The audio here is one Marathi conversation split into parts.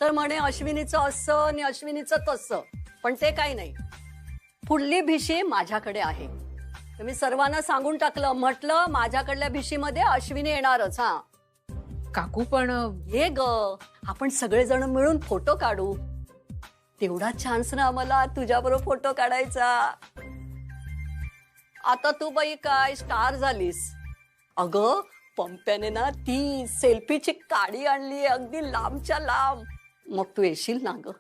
तर म्हणे अश्विनीचं असं आणि अश्विनीचं तसं, पण ते काही नाही. पुढली भिशी माझ्याकडे आहे. तर मी सर्वांना सांगून टाकलं, म्हटलं माझ्याकडल्या भिशीमध्ये अश्विनी येणारच. हा काकू पण हे ग, आपण सगळेजण मिळून फोटो काढू. तेवढा चान्स ना आम्हाला तुझ्याबरोबर फोटो काढायचा. आता तू बाई काय स्टार झालीस. अगं पंप्याने ना ती सेल्फीची काडी आणली अगदी लांबच्या लांब. मग तू येशील ना ग?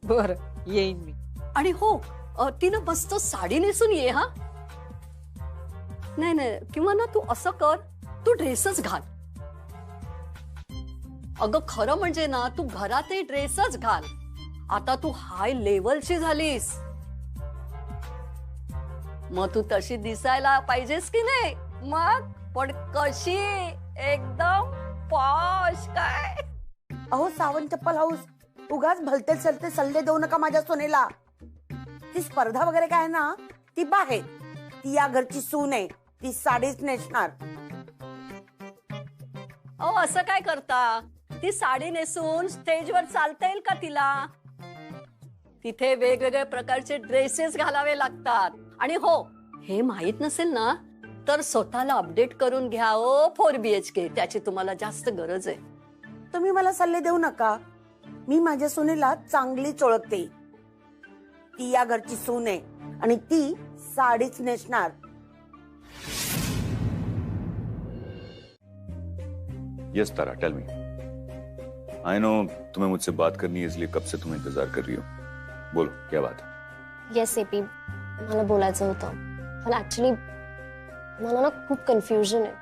बर येईन मी. आणि हो, तिनं मस्त साडी नेसून ये. हा नाही नाही, किंवा ना तू असं कर, तू ड्रेसच घाल. अगं खरं म्हणजे ना तू घरातही ड्रेसच घाल. आता तू हाय लेवलची झालीस, मग तू तशी दिसायला पाहिजेस की नाही? मग पण कशी एकदम पॉश काय. अहो सावंत चप्पल हाऊस, उगाच भलते सलते सल्ले देऊ नका माझ्या सोनेला. ती स्पर्धा वगैरे काय ना ती बाहेर, ती या घरची सून आहे, ती साडीच नेसणार. अहो असं काय करता? ती साडी नेसून स्टेजवर चालता येईल का तिला? तिथे वेगवेगळ्या प्रकारचे ड्रेसेस घालावे लागतात. आणि हो, हे माहित नसेल ना तर स्वतःला अपडेट करून घ्या. ओ 4 BHK, त्याची तुम्हाला जास्त गरज आहे. तुम्ही मला सल्ले देऊ नका. मी माझ्या सोनेला चांगलीच ओळखते. ती या घरची सून आहे आणि ती साडीच नेसणार. Yes Tara, tell me. I know तुम्हें मुझसे बात करनी है, इसलिए कब से तुम्हें इंतजार कर रही हो. बोलो क्या बात है? येस एपी, मला बोलायचं होतं. पण ऍक्च्युली मला ना खूप कन्फ्युजन आहे.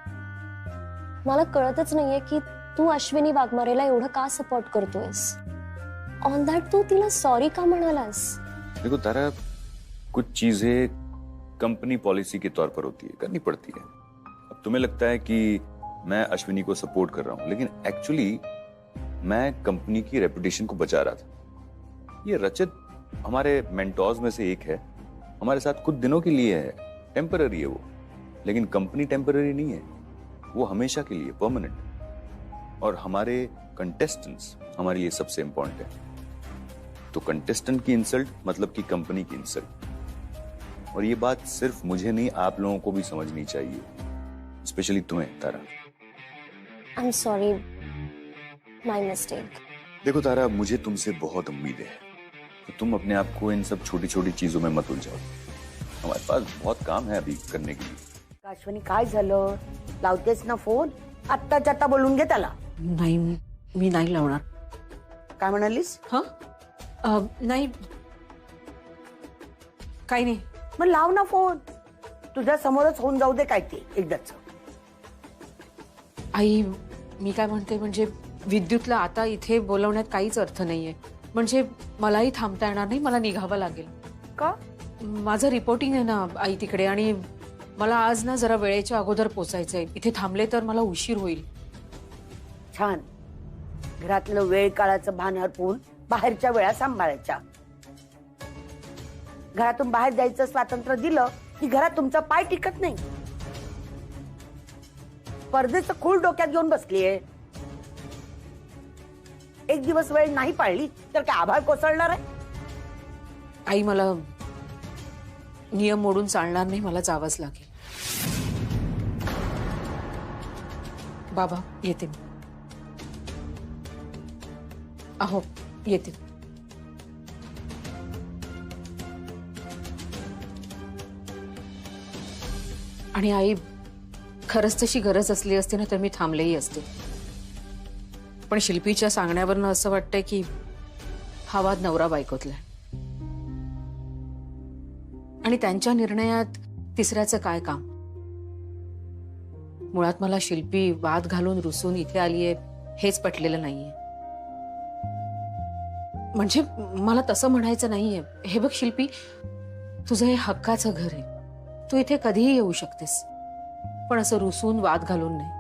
मला कळतच नाहीये की तू अश्विनी वाघमारेला एवढं का सपोर्ट करतोयस. ऑन दॅट तू तिला सॉरी का म्हणालास? देखो तारा, कुछ चीजें कंपनी पॉलिसी के तौर पर होती है, करनी पड़ती है. अब तुम्हें लगता है कि मैं अश्विनी को सपोर्ट कर रहा हूं, लेकिन एक्चुअली मैं कंपनी की रेपुटेशन को बचा रहा था. ये रचित हमारे मेंटोर्स में से एक है, हमारे साथ कुछ दिनों के लिए है, टेम्पररी है वो. लेकिन कंपनी टेम्पररी नहीं है, वो हमेशा के लिए परमानेंट. और हमारे कंटेस्टेंट्स हमारे लिए सबसे इंपॉर्टेंट है. तो कंटेस्टेंट की इंसल्ट मतलब कि कंपनी की इंसल्ट. और ये बात सिर्फ मुझे नहीं, आप लोगों को भी समझनी चाहिए, स्पेशली तुम्हें Tara. I am sorry, my mistake. देखो तारा, मुझे तुमसे बहुत उम्मीद है, तो तुम अपने आप को इन सब छोटी छोटी चीजों में मत उलझाओ. हमारे पास बहुत काम है अभी करने के लिए. अश्विनी काय झालं? लावतेस ना फोन? आत्ताच्या आत्ता बोलून घे त्याला. नाही, मी नाही लावणार. काय म्हणालीस? हा नाही, काही नाही. मग लाव ना फोन. तुझ्या समोरच होऊन जाऊ दे काय ते एकदाच. आई, मी काय म्हणते म्हणजे विद्युतला आता इथे बोलवण्यात काहीच अर्थ नाहीये. म्हणजे मलाही थांबता येणार नाही, मला निघावं लागेल. का? माझं रिपोर्टिंग आहे ना आई तिकडे, आणि मला आज ना जरा वेळेच्या अगोदर पोचायचंय. इथे थांबले तर मला उशीर होईल. छान. घरातलं वेळ काळाचं भान हरपून बाहेरच्या वेळा सांभाळायच्या. घरातून बाहेर जायचं स्वातंत्र्य दिलं की घरात तुमचा पाय टिकत नाही. स्पर्धेचं खूळ डोक्यात घेऊन बसलीये. एक दिवस वेळ नाही पाळली तर काय आभाळ कोसळणार आहे? आई, मला नियम मोडून चालणार नाही, मला जावंच लागेल. बाबा येते मी. अहो येते. आणि आई, खरंच तशी गरज असली असती ना तर मी थांबलेही असते. पण शिल्पीच्या सांगण्यावरनं असं वाटतंय की हा वाद नवरा बायकोतलाय, आणि त्यांच्या निर्णयात तिसऱ्याचं काय काम. मुळात मला शिल्पी वाद घालून रुसून इथे आलीये हेच पटलेलं नाहीये. म्हणजे मला तसं म्हणायचं नाहीये. हे बघ शिल्पी, तुझं हे हक्काचं घर आहे, तू इथे कधीही येऊ शकतेस, पण असं रुसून वाद घालून नाही.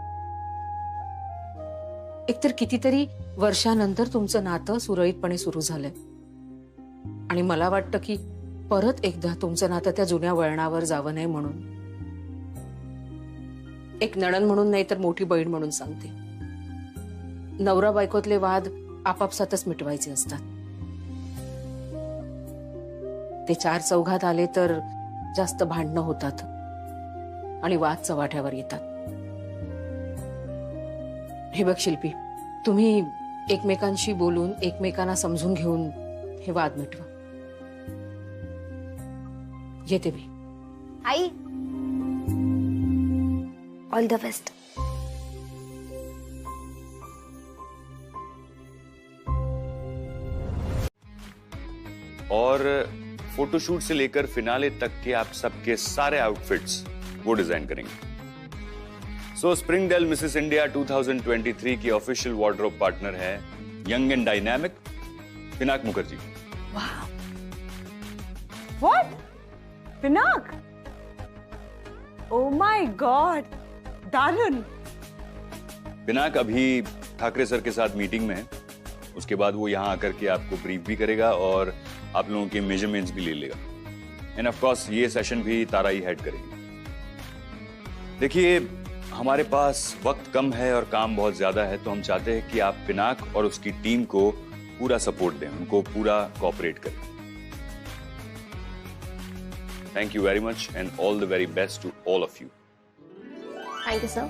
एकतर कितीतरी वर्षानंतर तुमचं नातं सुरळीतपणे सुरू झालंय, आणि मला वाटतं की परत एकदा तुमचं नातं त्या जुन्या वळणावर जावं नाही. म्हणून एक नणन म्हणून नाही तर मोठी बहीण म्हणून सांगते, नवरा बायकोतले वाद आपापसातच मिटवायचे असतात. ते चार चौघात आले तर जास्त भांडणं होतात आणि वाद चव्हाट्यावर येतात. हे बघ शिल्पी, तुम्ही एकमेकांशी बोलून एकमेकांना समजून घेऊन हे वाद मिटवा. येते मी. आई, ऑल द बेस्ट. और फोटोशूट से लेकर फिनाले तक के आप सबके सारे आउटफिट्स वो डिजाइन करेंगे. सो स्प्रिंगडेल मिसेस इंडिया 2023 की ऑफिशियल वार्डरोब पार्टनर है young and dynamic Pinak Mukherjee. What? Pinak? Oh my God, दारुण. पिनाक अभी ठाकरे सर के साथ मीटिंग में है. उसके बाद वो यहाँ आकर के आपको ब्रीफ भी करेगा और आप लोगों के मेजरमेंट्स भी ले लेगा. एंड ऑफ कोर्स ये सेशन भी तारा ही हेड करेगी. देखिए, हमारे पास वक्त कम है और काम बहुत ज्यादा है, तो हम चाहते हैं कि आप पिनाक और उसकी टीम को पूरा सपोर्ट दें, उनको पूरा कोऑपरेट करें. Thank you very much and all the very best to all of you. Thank you sir.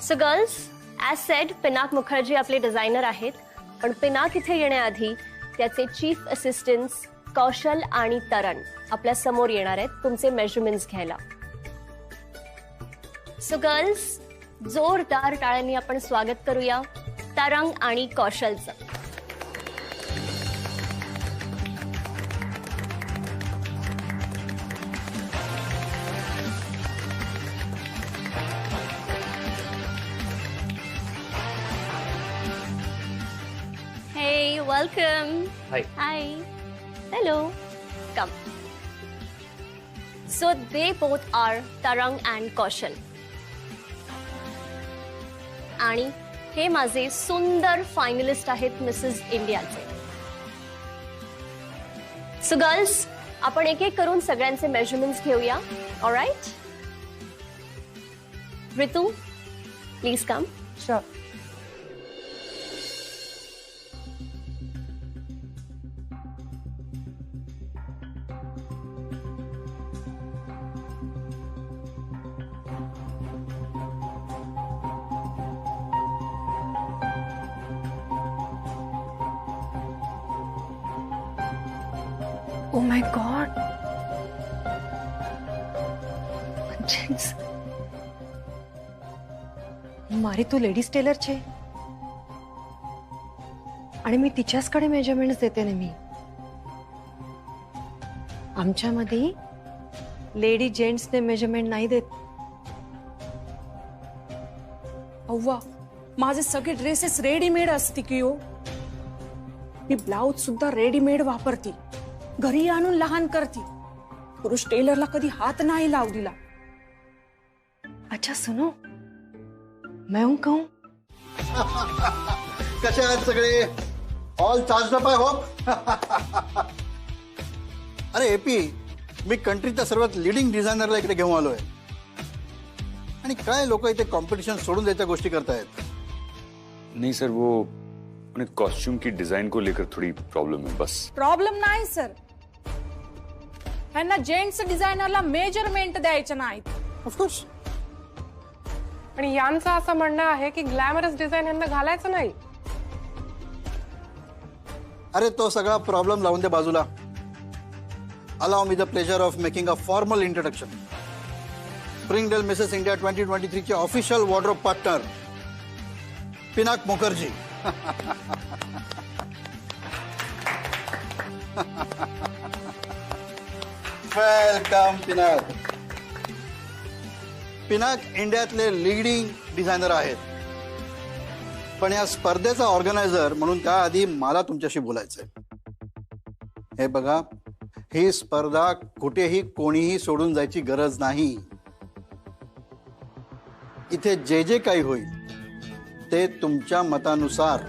So girls, as said, Pinak Mukherjee आपले डिझायनर आहेत. पण पिनाक इथे येण्याआधी त्याचे चीफ असिस्टंट्स कौशल आणि तरण आपल्या समोर येणार आहेत तुमचे मेजरमेंट्स घ्यायला. सो गर्ल्स, जोरदार टाळ्यांनी आपण स्वागत करूया तरंग आणि कौशलचं. Hey, welcome. Hi. Hi. Hello. Come. So they both are Tarang and Kaushal. आणि हे माझे सुंदर फायनलिस्ट आहेत मिसेस इंडियाचे. सो गर्ल्स, आपण एक एक करून सगळ्यांचे मेजरमेंट्स घेऊया. ऑलराइट? ऋतू, please come. Sure. Oh my God. મારી તો લેડીઝ ટેલર છે आणि मी तिच्याचकडे मेजरमेंट्स देते नेहमी. आमच्यामध्ये लेडी जेंट्सने मेजरमेंट नाही देत. अव्वा, माझे सगळे ड्रेसेस रेडीमेड असते की हो. मी ब्लाउज सुद्धा रेडीमेड वापरते, घरी आणून लहान करते. पुरुष टेलरला कधी हात नाही लावू दिला. अच्छा सुनो, मैं हूं कहूं. कसे आहेत सगळे? ऑल चार्ज अप आहे होप. अरे एपी, मी कंट्रीच्या सर्वात लिडिंग डिझायनरला इकडे घेऊन आलोय आणि काय लोक इथे कॉम्पिटिशन सोडून द्यायच्या गोष्टी करतायत. नहीं सर, वो उन्हें कॉस्ट्यूम की डिजाइन को लेकर थोड़ी प्रॉब्लम है बस. प्रॉब्लेम नाही सर, ह्यांना जेंट्स डिझायनरला मेजरमेंट द्यायचे नाहीत. ऑफकोर्स. आणि यांचं असं म्हणणं आहे की ग्लॅमरस डिझाईन यांना घालायचं नाही. अरे तो सगळा प्रॉब्लेम लावून दे बाजूला. Allow me the pleasure of making a formal introduction. Springdale Mrs India 2023 चे official wardrobe partner Pinak Mukherjee. Welcome Pinak. Pinak इंडियातले लीडिंग डिझायनर आहेत, पण या स्पर्धेचा ऑर्गनायझर म्हणून त्याआधी मला तुमच्याशी बोलायचंय. हे बघा, ही स्पर्धा कुठेही कोणीही सोडून जायची गरज नाही. इथे जे जे काही होईल ते तुमच्या मतानुसार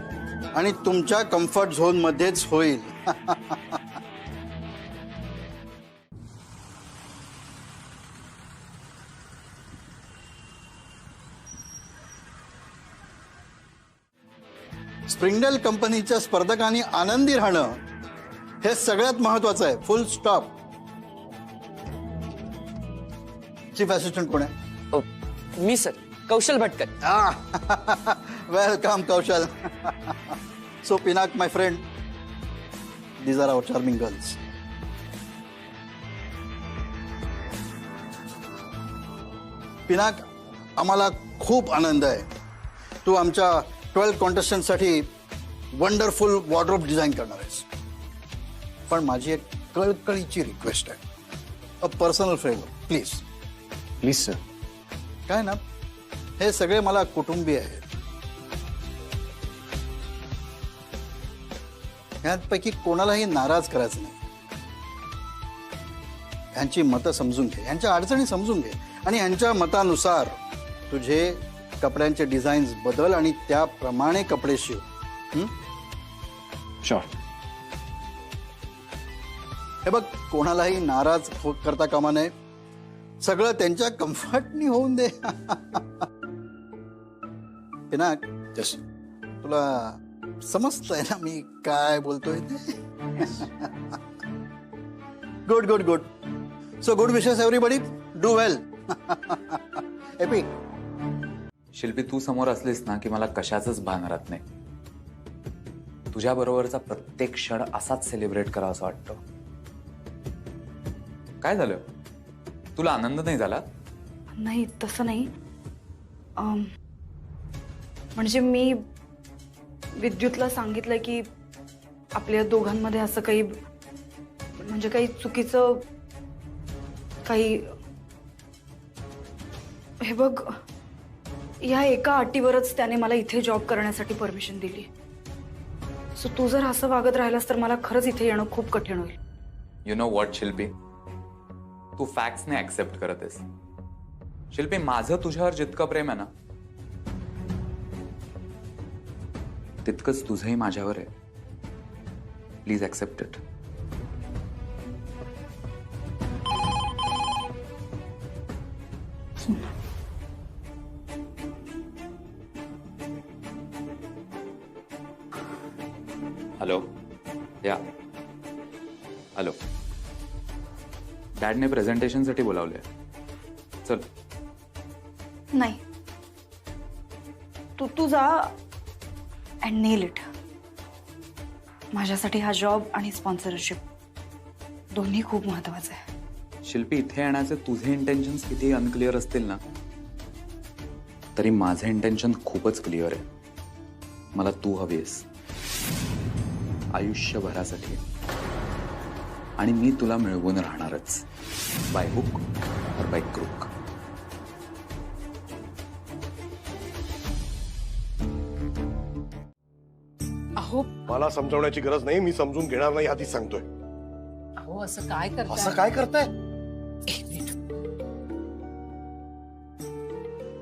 आणि तुमच्या कम्फर्ट झोन मध्येच होईल. स्प्रिंगडेल कंपनीच्या स्पर्धकांनी आनंदी राहणं हे सगळ्यात महत्वाचं आहे. फुल स्टॉप. चीफ असिस्टंट कोण आहे? मी sir, Kaushal Bhatkar. Welcome Kaushal. So Pinak my friend, these are our charming girls. Pinak, आम्हाला खूप आनंद आहे. तू आमच्या 12 कॉन्टेस्टंट साठी वंडरफुल वॉर्डरोब डिझाईन करणार आहेस. पण माझी एक कळकळीची रिक्वेस्ट आहे. A personal favour please. Please sir. काय ना, हे सगळे मला कुटुंबीय आहेत. ह्यापैकी कोणालाही नाराज करायचं नाही. ह्यांची मतं समजून घे, ह्यांच्या अडचणी समजून घे आणि ह्यांच्या मतानुसार तुझे कपड्यांचे डिझाईन्स बदल आणि त्याप्रमाणे कपडे शिव. शुअर. हे बघ, कोणालाही नाराज करता कामा नये. सगळं त्यांच्या कम्फर्टनी होऊन दे. पिनाक, तुला समजतंय ना मी काय बोलतोय ते? Good good good. So good wishes everybody. Do well. Happy. Shilpi, तू समोर असलीस ना की मला कशाचंच भान राहत नाही. तुझ्या बरोबरचा प्रत्येक क्षण असाच सेलिब्रेट करावा असं वाटतं. काय झालं? तुला आनंद नाही झाला? नाही, तसं नाही. म्हणजे मी विद्युतला सांगितलं की आपल्या दोघांमध्ये असं काही, म्हणजे काही चुकीचं काही. हे बघ, या एका अटीवरच त्याने मला इथे जॉब करण्यासाठी परमिशन दिली. सो तू जर असं वागत राहिलास तर मला खरंच इथे येणं खूप कठीण होईल. यु नो व्हॉट शिल्पी, तू फॅक्ट्सने ऍक्सेप्ट करत आहेस. शिल्पी, माझं तुझ्यावर जितकं प्रेम आहे ना, तितकंच तुझंही माझ्यावर आहे. Please accept it. हॅलो. या. हॅलो. डॅडने प्रेझेंटेशनसाठी बोलावले. चल. नाही, तू जा अँड नेल इट. माझ्यासाठी हा जॉब आणि स्पॉन्सरशिप दोन्ही खूप महत्वाचं आहे. शिल्पी, इथे येण्याचे तुझे इंटेन्शन्स किती अनक्लिअर असतील ना, तरी माझं इंटेन्शन खूपच क्लिअर आहे. मला तू हवी आहेस आयुष्यभरासाठी, आणि मी तुला मिळवून राहणारच, बाय हुक और बाय क्रूक. अहो, मला समजवण्याची गरज नाही, मी समजून घेणार नाही आधीच सांगतोय. अहो, असं काय करताय? असं काय करताय? एक मिनिट.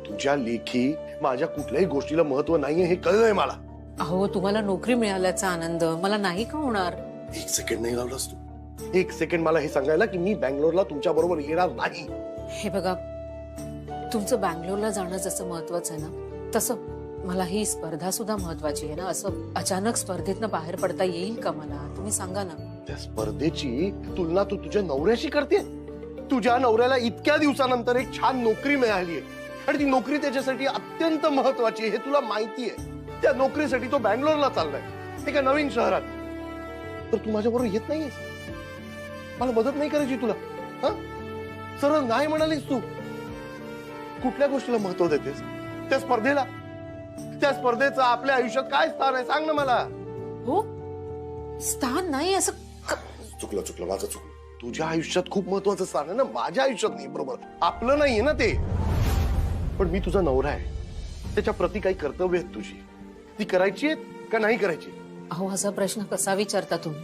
तुझ्या लेखी माझ्या कुठल्याही गोष्टीला महत्व नाहीये हे कळलंय मला. अहो, तुम्हाला नोकरी मिळाल्याचा आनंद मला नाही का होणार? एक सेकंड नाही लावलास तू. एक सेकंड मला हे सांगायला की मी बँगलोरला तुमच्या बरोबर येणार नाही. हे बघा, तुमचं बँगलोरला जाणं जसं महत्वाचं आहे ना, तसं मला ही स्पर्धा सुद्धा महत्वाची आहे ना. असं अचानक स्पर्धेतनं बाहेर पडता येईल का मला? तुम्ही सांगा ना. त्या स्पर्धेची तुलना तू तुझ्या नवऱ्याशी करते. तुझ्या नवऱ्याला इतक्या दिवसानंतर एक छान नोकरी मिळाली आहे आणि ती नोकरी त्याच्यासाठी अत्यंत महत्वाची आहे, हे तुला माहिती आहे. त्या नोकरीसाठी तो बँगलोरला चाललाय, एका नवीन शहरात. तर तू माझ्या बरोबर येत नाहीयेस? मला मदत नाही करायची तुला? सरळ नाही म्हणालीस तू. कुठल्या गोष्टीला महत्व देतेस? त्या स्पर्धेला. त्या स्पर्धेचं आपल्या आयुष्यात काय स्थान आहे सांग ना मला. हो, स्थान नाही असं. चुकलं माझं चुकलं. तुझ्या आयुष्यात खूप महत्वाचं स्थान आहे ना, माझ्या आयुष्यात नाही. बरोबर, आपलं नाहीये ना ते. पण मी तुझा नवरा आहे, त्याच्या प्रती काही कर्तव्य आहेत तुझी, ती करायची आहेत का नाही करायची? अहो, असा प्रश्न कसा विचारता तुम्ही?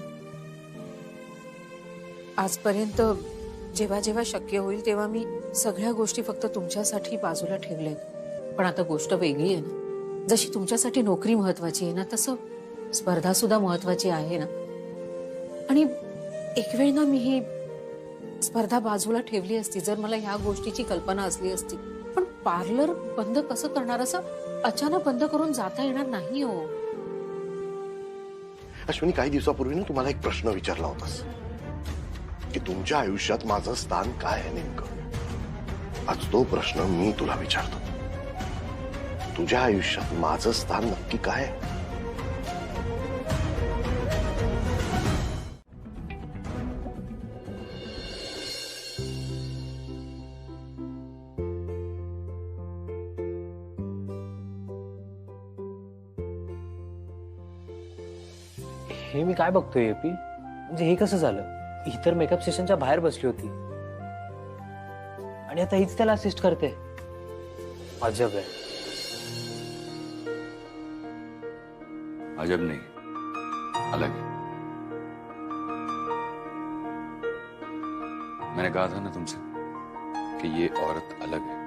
आजपर्यंत जेव्हा जेव्हा शक्य होईल तेव्हा मी सगळ्या गोष्टी फक्त तुमच्यासाठी बाजूला ठेवल्यात. पण आता गोष्ट वेगळी आहे ना. जशी तुमच्यासाठी नोकरी महत्वाची आहे ना, तसं स्पर्धा सुद्धा महत्वाची आहे ना. आणि एक वेळ ना मी ही स्पर्धा बाजूला ठेवली असती जर मला ह्या गोष्टीची कल्पना असली असती. पण पार्लर बंद कसं करणार? असं अचानक बंद करून जाता येणार नाही हो. अश्विनी, काही दिवसापूर्वी ना तुम्हाला एक प्रश्न विचारला होतास की तुमच्या आयुष्यात माझं स्थान काय आहे नेमकं. आज तो प्रश्न मी तुला विचारतो. तुझ्या आयुष्यात माझं स्थान नक्की काय आहे? हे मी काय बघतोय एपी, म्हणजे हे कसं झालं? ही तर मेकअप सेशनच्या बाहेर बसली होती आणि आता हीच त्याला असिस्ट करते. अजब आहे. अजब नहीं, अलग है. मैंने कहा था ना तुमसे कि ये औरत अलग है.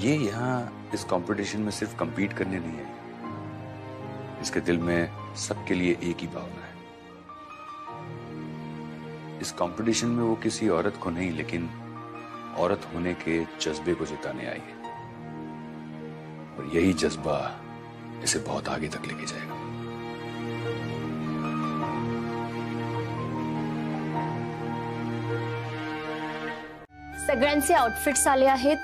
ये यहाँ इस कंपटीशन में सिर्फ compete करने नहीं है. इसके दिल में सबके लिए एक ही भावना है. इस कंपटीशन में वो किसी औरत को नहीं, लेकिन औरत होने के जज्बे को जिताने आई है. और यही जज्बा इसे बहुत आगे तक लेके जाएगा. सगळ्यांचे आउटफिट्स आले आहेत.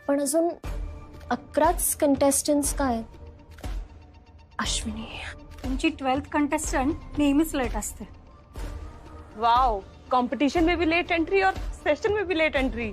पण अजून 11च कंटेस्टंट्स काय? अश्विनी, तुमची 12th कंटेस्टंट नेहमीच लेट असते. वाओ, कंपटीशन में भी लेट एंट्री और सेशन में भी लेट एंट्री.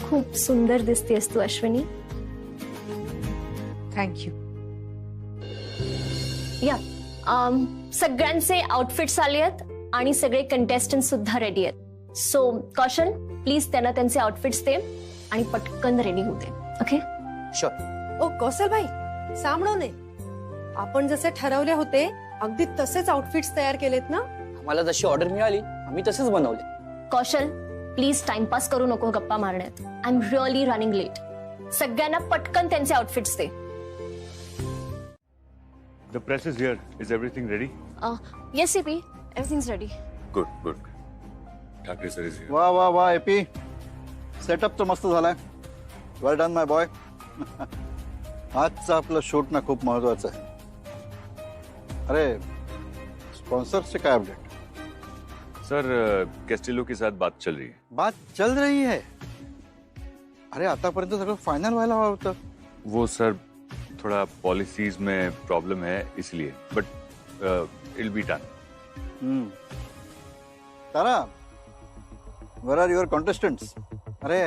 खूप सुंदर दिसतेस तू अश्विनी. थँक्यू. या सगळ्यांचे आउटफिट्स आले आहेत आणि सगळे कंटेस्टंट सुद्धा रेडी आहेत. सो कौशल, प्लीज त्यांना त्यांचे आउटफिट्स दे आणि पटकन रेडी होऊ दे. ओके? शुअर. ओ कौशल भाई, सामणोने आपण जसे ठरवले होते अगदी तसेच आउटफिट्स तयार केलेत ना? आम्हाला जशी ऑर्डर मिळाली आम्ही तसेच बनवले. कौशल, प्लीज टाइमपास करू नको गप्पा मारण्यात. I am really running late. सगळ्यांना पटकन त्यांचे आउटफिट्स दे. The press is here. Is everything ready? Yes, CP. Everything's ready. Good, good. Thackeray sir is here. वा वा वा एपी, सेटअप तर मस्त झालाय. वेल डन माय बॉय. आजचं आपलं शूट ना खूप महत्वाचं आहे. अरे, स्पॉन्सर्सचे काय अपडेट? सर, कैस्टिलो के साथ बात चल रही है. बात चल रही है? अरे आतापर्यंत सगळं फायनल व्हायला हवं होतं. वो सर थोड़ा पॉलिसीज में प्रॉब्लम है इसलिए, but it be done. Tara, where are your contestants? अरे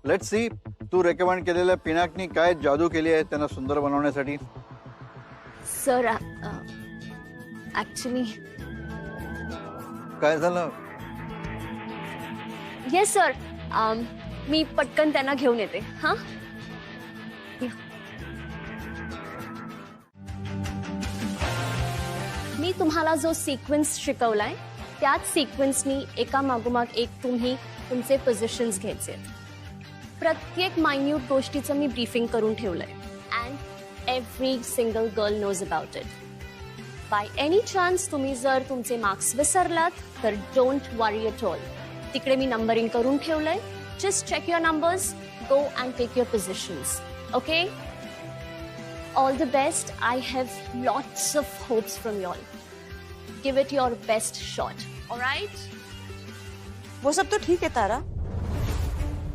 लेट्स सी, तू रेकमेंड केलेल्या पिनाकनी काय जादू केली आहे त्यांना सुंदर बनवण्यासाठी. सर, ऍक्च्युली काय झालं? येस सर, मी पटकन त्यांना घेऊन येते. हा, मी तुम्हाला जो सिक्वेन्स शिकवलाय त्याच सिक्वेन्सनी एका मागोमाग एक तुम्ही तुमचे पोझिशन्स घ्यायचे. प्रत्येक मायन्यूट गोष्टीचं मी ब्रीफिंग करून ठेवलंय. And every single girl knows about it. By any chance तुम्ही जर तुमचे मार्क्स विसरलात तर डोंट वरी एट ऑल. तिकडे मी नंबरिंग करून ठेवलंय. Just check your numbers, go and take your positions. Okay? All the best. I have lots of hopes from you all. Give it your best shot. Alright? वो सब तो ठीक है तारा,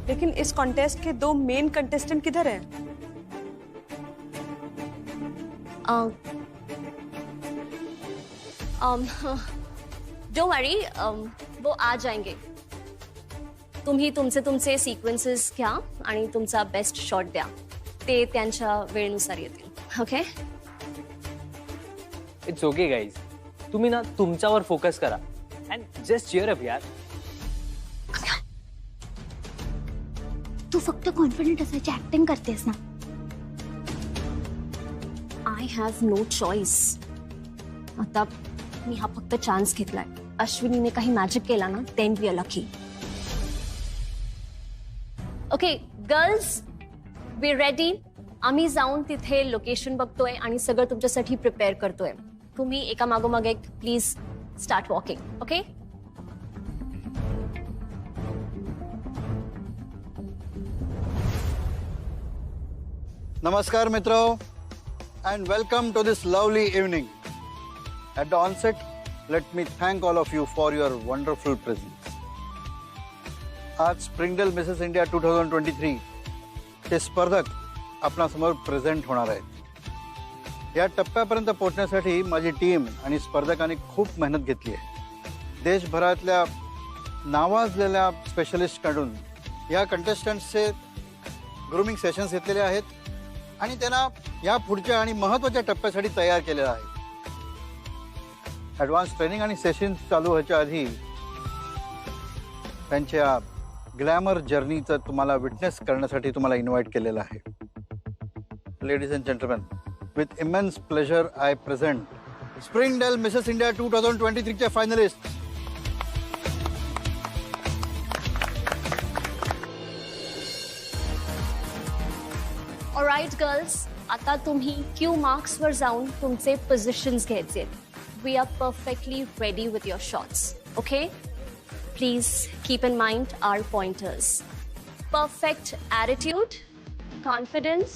लेकिन इस कॉन्टेस्ट के 2 मेन कंटेस्टेंट किधर हैं? डोंट वरी, वो आ जाएंगे. तुम्ही तुमचे सिक्वेन्सेस घ्या आणि तुमचा बेस्ट शॉट द्या. ते त्यांच्या वेळेनुसार येतील. ओके? इट्स ओके गाईज, तुम्ही ना तुमच्यावर फोकस करा अँड जस्ट चिअर अप यार. तू फक्त कॉन्फिडंट असायची ऍक्टिंग करतेस ना. I have no choice. आता मी हा फक्त चान्स घेतलाय. अश्विनीने काही मॅजिक केला ना, then we are lucky. Okay girls, we ready. आम्ही जाऊन तिथे लोकेशन बघतोय आणि सगळं तुमच्यासाठी प्रिपेअर करतोय. तुम्ही एका मागोमाग एक प्लीज स्टार्ट वॉकिंग. ओके? नमस्कार मित्रो and welcome to this lovely evening. At the onset, let me thank all of you for your wonderful presence. आज स्प्रिंगडेल मिसेस इंडिया 2023 ते स्पर्धक आपणासमोर प्रेझेंट होणार आहेत. या टप्प्यापर्यंत पोहोचण्यासाठी माझी टीम आणि स्पर्धकांनी खूप मेहनत घेतली आहे. देशभरातल्या नावाजलेल्या स्पेशलिस्टकडून या कंटेस्टंट्सचे ग्रूमिंग सेशन्स घेतलेले आहेत आणि त्यांना या पुढच्या आणि महत्त्वाच्या टप्प्यासाठी तयार केलेलं आहे. ॲडव्हान्स ट्रेनिंग आणि सेशन्स चालू व्हायच्या आधी त्यांच्या ग्लॅमर जर्नीचं तुम्हाला विटनेस करण्यासाठी तुम्हाला इन्व्हाइट केलेलं आहे. Ladies and gentleman, with immense pleasure I present Springdale Mrs India 2023 चे फायनलिस्ट. ऑलराइट गर्ल्स, आता तुम्ही क्यू मार्क्स वर जाऊन तुमचे पोझिशन्स घ्यायचे. We are perfectly ready with your shots. Okay? Please keep in mind our pointers. Perfect attitude, confidence,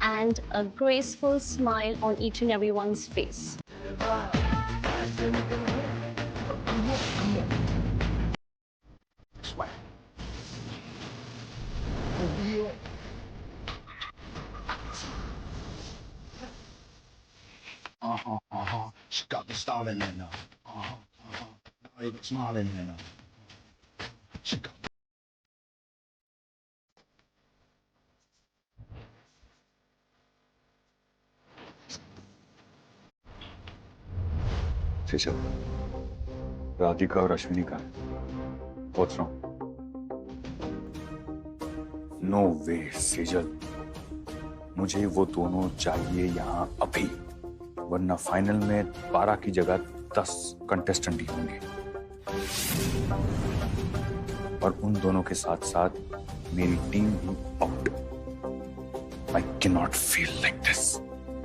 and a graceful smile on each and everyone's face. She got the style in there now. Even smiling there now. She got. Sejal, Radhika और अश्विनी का पहुंच रहा हूं. नो वे सेजल, मुझे वो दोनों चाहिए यहाँ अभी, वरना फाइनल में 12 की जगह 10 कंटेस्टेंट ही होंगे और उन दोनों के साथ साथ मेरी टीम भी out. I cannot feel like this.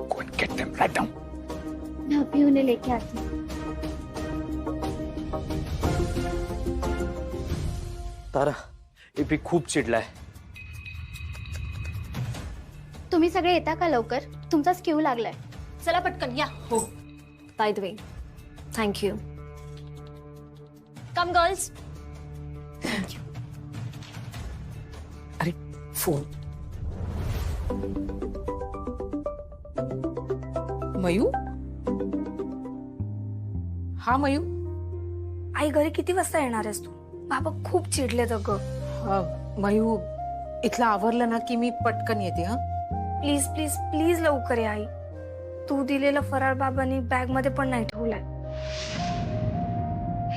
Go and get them right down. मैं अभी उन्हें लेके आती हूँ. तारा, एपी खूप चिडलाय. तुम्ही सगळे येता का लवकर? तुमचाच क्यू लागलाय. चला पटकन या. हो. By the way, thank you. Come girls. Thank you. अरे फोन. मयू? हा मयू. आई घरी किती वाजता येणार आहेस तू? बाबा खूप चिडलेत अगं. मयू, इथलं आवरलं ना की मी पटकन येते. हा प्लीज प्लीज प्लीज लवकर ये आई. तू दिलेला फराळ बाबांनी बॅग मध्ये पण नाही ठेवलाय.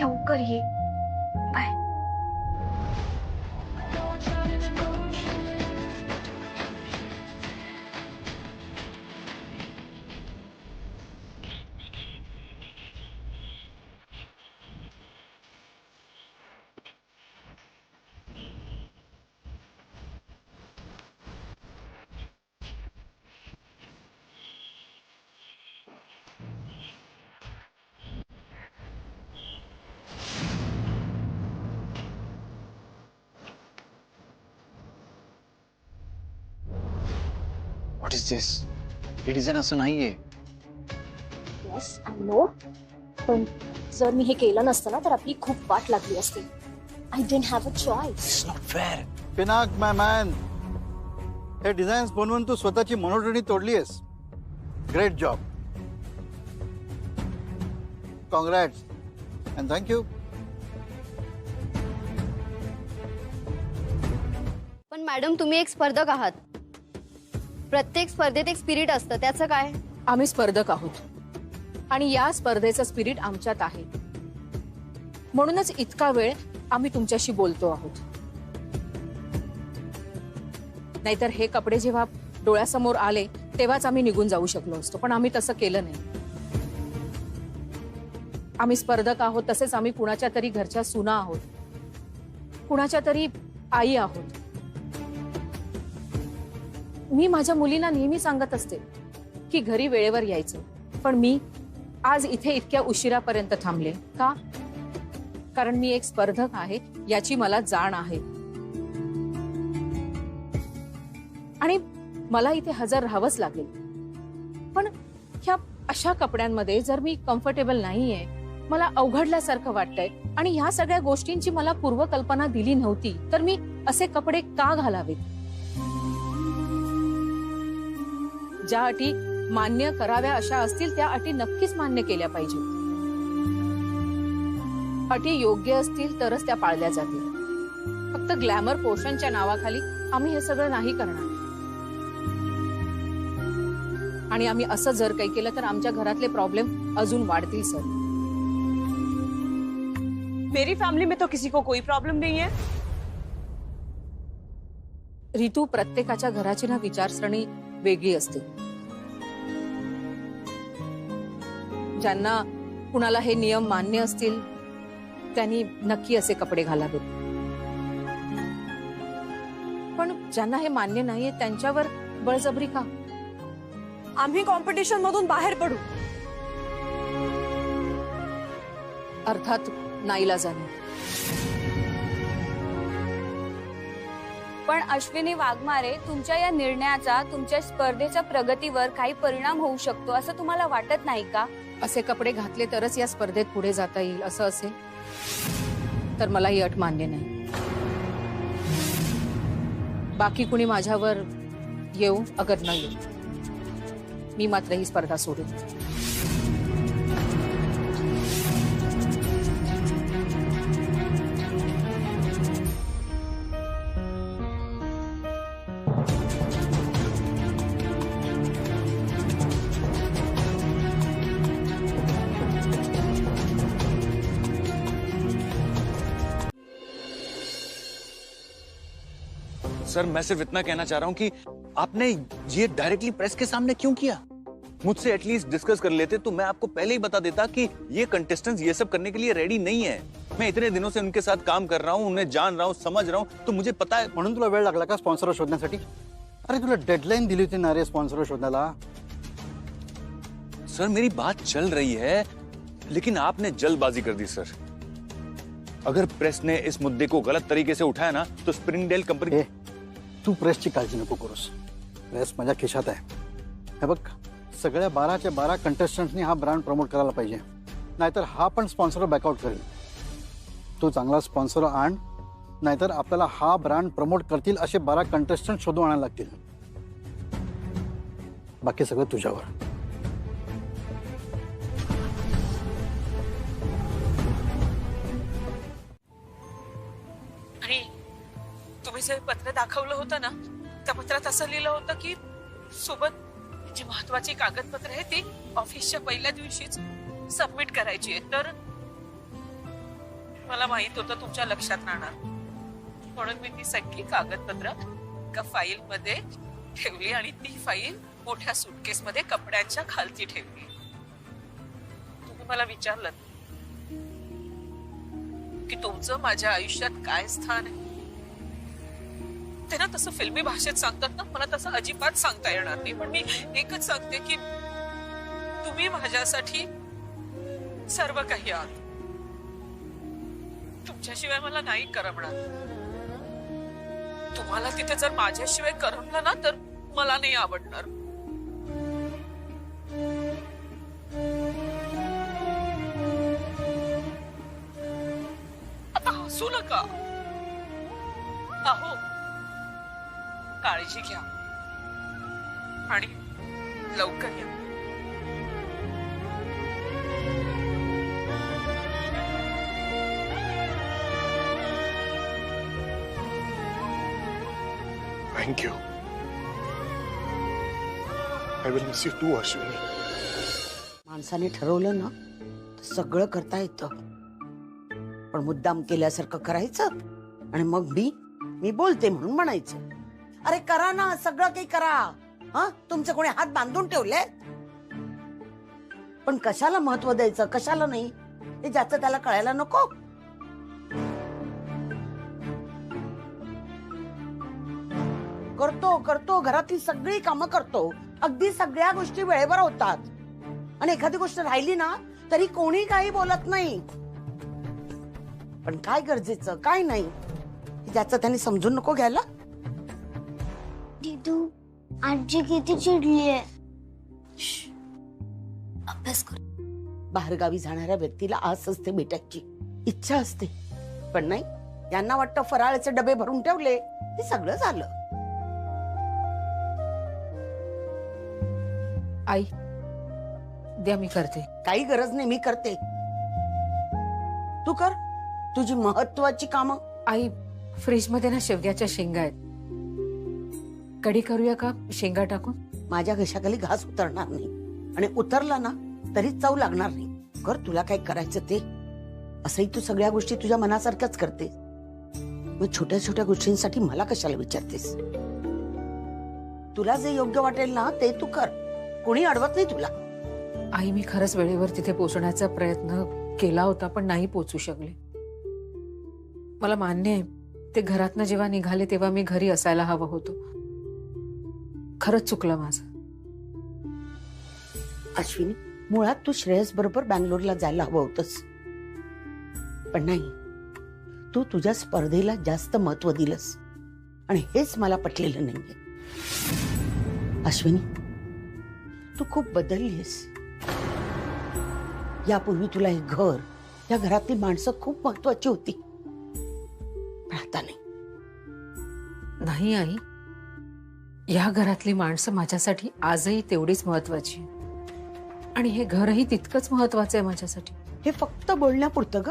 लवकर ये. बाय. What is this? हे डिझाईन असं नाहीये. येस आय नो, पण जर मी हे केलं नसतं ना तर आपली खूप वाट लागली असती. I didn't have a choice. It's not fair. Pinak my man, हे डिझाईन्स बनवून तू स्वतःची मोनोटोनी तोडलीयस. Great job. Congrats and thank you. पण मॅडम, तुम्ही एक स्पर्धक आहात. प्रत्येक स्पर्धेत एक स्पिरिट असतं, त्याचं काय? आम्ही स्पर्धक आहोत आणि या स्पर्धेचं स्पिरिट आमच्यात आहे. म्हणूनच इतका वेळ आम्ही तुमच्याशी बोलतो आहोत. नाहीतर हे कपडे जेव्हा डोळ्यासमोर आले तेव्हाच आम्ही निघून जाऊ शकलो असतो, पण आम्ही तसं केलं नाही. आम्ही स्पर्धक आहोत, तसेच आम्ही कुणाच्या तरी घरच्या सुना आहोत, कुणाच्या तरी आई आहोत. मी माझ्या मुलींना नेहमी सांगत असते की घरी वेळेवर यायचं, पण मी आज इथे इतक्या उशिरापर्यंत थांबले का? कारण मी एक स्पर्धक आहे याची मला जाण आहे आणि मला इथे हजर राहावंच लागेल. पण ह्या अशा कपड्यांमध्ये जर मी कम्फर्टेबल नाहीये, मला अवघडल्यासारखं वाटतंय आणि ह्या सगळ्या गोष्टींची मला पूर्वकल्पना दिली नव्हती, तर मी असे कपडे का घालावेत? ज्या अटी मान्य कराव्या अशा असतील त्या अटी नक्कीच मान्य केल्या पाहिजे. अटी योग्य असतील तरच त्या पाळल्या जातील. फक्त ग्लॅमर पोषणच्या नावाखाली आम्ही हे सगळं नाही करणार. आणि आम्ही असं जर काही केलं तर आमच्या घरातले प्रॉब्लेम अजून वाढतील सर. मेरी फैमिली में तो किसी को कोई प्रॉब्लम नहीं है. रितू, प्रत्येकाच्या घराची ना विचारसरणी वेगळी असते. ज्यांना कुणाला हे नियम मान्य असतील त्यांनी नक्की असे कपडे घालावेत, पण ज्यांना हे मान्य नाहीये त्यांच्यावर बळजबरी का? आम्ही कॉम्पिटिशन मधून बाहेर पडू. अर्थात नाईलाजाने. पण अश्विनी वाघमारे, तुमच्या या निर्णयाचा तुमच्या स्पर्धेच्या प्रगतीवर काही परिणाम होऊ शकतो असं तुम्हाला वाटत नाही का? असे कपडे घातले तरच या स्पर्धेत पुढे जाता येईल असं असेल तर मला ही अट मान्य नाही. बाकी कुणी माझ्यावर येऊ अगर न येऊ, मी मात्र ही स्पर्धा सोडून. सर, मैं सिर्फ इतना कहना चाह रहा हूं कि आपने ये डायरेक्टली प्रेस के सामने क्यों किया? मुझसे एटलीस्ट डिस्कस कर लेते तो मैं आपको पहले ही बता देता कि ये कंटेस्टेंट्स ये सब करने के लिए रेडी नहीं है. मैं इतने दिनों से उनके साथ काम कर रहा हूं, उन्हें जान रहा हूं, समझ रहा हूं, तो मुझे पता है. म्हणून तुला वेळ लागला का स्पॉन्सर शोधण्यासाठी? अरे तुला डेडलाईन दिली होती ना रे स्पॉन्सर शोधण्याला. सर, मेरी बात चल रही है, लेकिन आपने जल्दबाजी कर दी सर. अगर प्रेस ने इस मुद्दे को गलत तरीके से उठाया ना तो स्प्रिंगडेल कंपनी. तू प्रेसची काळजी नको करूस. प्रेस माझ्या खिशात आहे. हे बघ, सगळ्या 12च्या 12 कंटेस्टंट्सनी हा ब्रँड प्रमोट करायला पाहिजे, नाहीतर हा पण स्पॉन्सर बॅकआउट करेल. तू चांगला स्पॉन्सर आण, नाहीतर आपल्याला हा ब्रँड प्रमोट करतील असे 12 कंटेस्टंट शोधून आणायला लागतील. बाकी सगळं तुझ्यावर. आणि तुम्ही जे पत्र दाखवलं होतं ना, त्या पत्रात असं लिहिलं होतं की सोबत जी महत्वाची कागदपत्र आहे ती ऑफिसच्या पहिल्या दिवशीच सबमिट करायची आहे. तर मला माहित होतं तुमच्या लक्षात राहणार, म्हणून मी ती सगळी कागदपत्र एका फाईल मध्ये ठेवली आणि ती फाईल मोठ्या सुटकेस मध्ये कपड्यांच्या खालती ठेवली. तुम्ही मला विचारलं की तुमचं माझ्या आयुष्यात काय स्थान आहे, ते ना तसं फिल्मी भाषेत सांगतात ना, मला तसं अजिबात सांगता येणार नाही. पण मी एकच सांगते की तुम्ही माझ्यासाठी सर्व काही आहात. तुमच्याशिवाय मला नाही करमणार. तुम्हाला तिथे जर माझ्याशिवाय करमलं ना तर मला नाही आवडणार. आता हसू नका. अहो, काळजी घ्या आणि लवकर या. Thank you. I will miss you too Ashwini. माणसाने ठरवलं ना तर सगळं करता येतं, पण मुद्दाम केल्यासारखं करायचं आणि मग मी बोलते म्हणून म्हणायचं. अरे करा ना, सगळं काही करा. हा, तुमचे कोणी हात बांधून ठेवले? पण कशाला महत्व द्यायचं, कशाला नाही, हे ज्याचं त्याला कळायला नको. करतो करतो, घरातली सगळी कामं करतो, अगदी सगळ्या गोष्टी वेळेवर होतात. आणि एखादी गोष्ट राहिली ना तरी कोणी काही बोलत नाही. पण काय गरजेचं काय नाही ज्याचं त्यांनी समजून नको घ्यायला. दीदू, आजी किती चिडलीये. अभ्यास कर. बाहेरगावी जाणाऱ्या व्यक्तीला आस असते भेटायची, इच्छा असते. पण नाही, यांना वाटतं फराळाचे डबे भरून ठेवले हे सगळं झालं. आई द्या, मी करते. काही गरज नाही, मी करते. तू कर तुझी महत्वाची कामं. आई, फ्रीज मध्ये ना शेवग्याच्या शेंगा आहेत, कढी करूया का शेंगा टाकून? माझ्या घशाखाली घास उतरणार नाही, आणि उतरला ना तरी चव लागणार नाही. कर तुला काय करायचं ते. असंही तू सगळ्या गोष्टी तुझ्या मनासारख्याच करते, मग छोट्या छोट्या गोष्टींसाठी मला कशाला विचारतेस? तुला जे योग्य वाटेल ना ते तू कर, कोणी अडवत नाही तुला. आई, मी खरंच वेळेवर तिथे पोहोचण्याचा प्रयत्न केला होता, पण नाही पोहोचू शकले. मला मान्य आहे, ते घरातनं जेव्हा निघाले तेव्हा मी घरी असायला हवं होतं. खरंच चुकलं माझं. अश्विनी, मुळात तू श्रेयस बरोबर बँगलोरला जायला हवं होतंस, पण नाही, तू तुझ्या स्पर्धेला जास्त महत्व दिलंस, आणि हेच मला पटलेलं नाहीये. अश्विनी, तू खूप बदललीस. यापूर्वी तुला हे घर, या घरातली माणसं खूप महत्वाची होती, पण आता नाही. नाही आई, या घरातली माणसं माझ्यासाठी आजही तेवढीच महत्वाची, आणि हे घरही तितकंच महत्वाचं आहे माझ्यासाठी. हे फक्त बोलण्यापुरतं ग,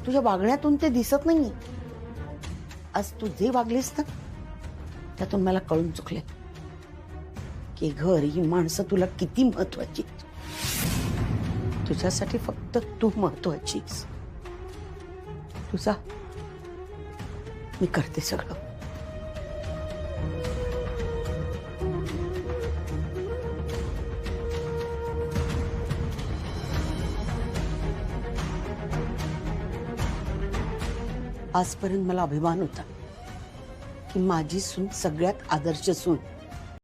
तुझ्या वागण्यातून ते दिसत नाहीये. आज तू जे वागलीस ना त्यातून मला कळून चुकले की घर, ही माणसं तुला किती महत्वाची. तुझ्यासाठी फक्त तू महत्वाचीस. तुझा मी करते सगळं. आजपर्यंत मला अभिमान होता की माझी सून सगळ्यात आदर्श सून,